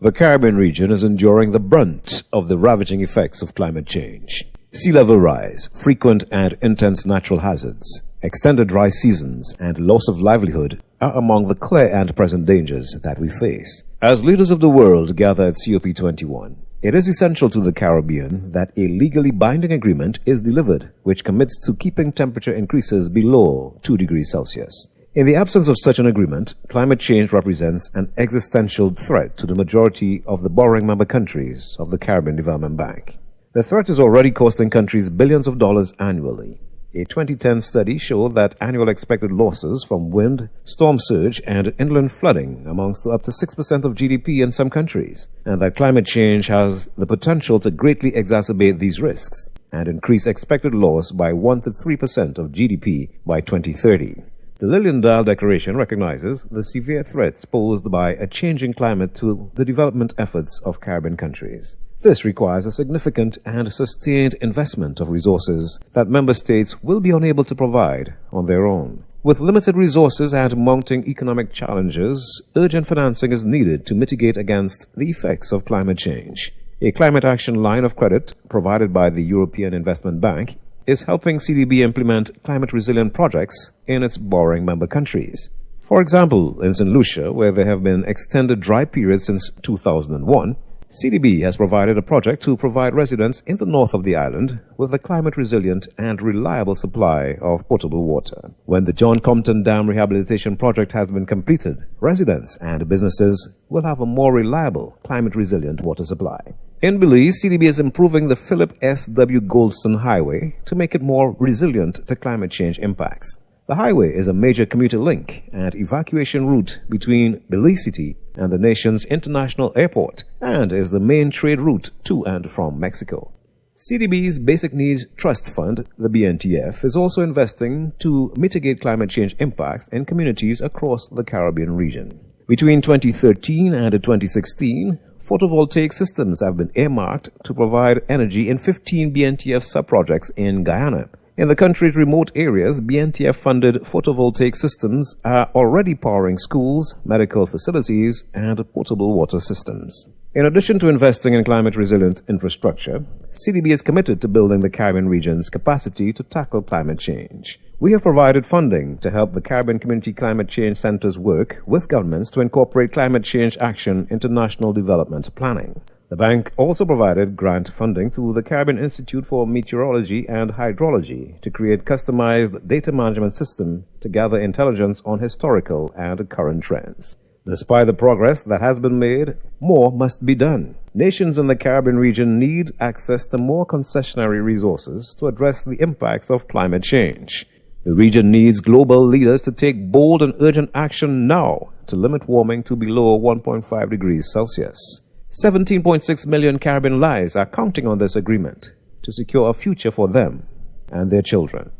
The Caribbean region is enduring the brunt of the ravaging effects of climate change. Sea level rise, frequent and intense natural hazards, extended dry seasons, and loss of livelihood are among the clear and present dangers that we face. As leaders of the world gather at COP21, it is essential to the Caribbean that a legally binding agreement is delivered which commits to keeping temperature increases below 2 degrees Celsius. In the absence of such an agreement, climate change represents an existential threat to the majority of the borrowing member countries of the Caribbean Development Bank. The threat is already costing countries billions of dollars annually. A 2010 study showed that annual expected losses from wind, storm surge, and inland flooding amounts to up to 6% of GDP in some countries, and that climate change has the potential to greatly exacerbate these risks and increase expected loss by 1 to 3% of GDP by 2030. The Lilienthal Declaration recognizes the severe threats posed by a changing climate to the development efforts of Caribbean countries. This requires a significant and sustained investment of resources that member states will be unable to provide on their own. With limited resources and mounting economic challenges, urgent financing is needed to mitigate against the effects of climate change. A climate action line of credit provided by the European Investment Bank is helping CDB implement climate-resilient projects in its borrowing member countries. For example, in St. Lucia, where there have been extended dry periods since 2001, CDB has provided a project to provide residents in the north of the island with a climate-resilient and reliable supply of potable water. When the John Compton Dam Rehabilitation Project has been completed, residents and businesses will have a more reliable, climate-resilient water supply. In Belize, CDB is improving the Philip S. W. Goldston Highway to make it more resilient to climate change impacts. The highway is a major commuter link and evacuation route between Belize City and the nation's international airport and is the main trade route to and from Mexico. CDB's Basic Needs Trust Fund, the BNTF, is also investing to mitigate climate change impacts in communities across the Caribbean region. Between 2013 and 2016, photovoltaic systems have been earmarked to provide energy in 15 BNTF sub-projects in Guyana. In the country's remote areas, BNTF-funded photovoltaic systems are already powering schools, medical facilities, and potable water systems. In addition to investing in climate-resilient infrastructure, CDB is committed to building the Caribbean region's capacity to tackle climate change. We have provided funding to help the Caribbean Community Climate Change Centers work with governments to incorporate climate change action into national development planning. The bank also provided grant funding to the Caribbean Institute for Meteorology and Hydrology to create customized data management system to gather intelligence on historical and current trends. Despite the progress that has been made, more must be done. Nations in the Caribbean region need access to more concessionary resources to address the impacts of climate change. The region needs global leaders to take bold and urgent action now to limit warming to below 1.5 degrees Celsius. 17.6 million Caribbean lives are counting on this agreement to secure a future for them and their children.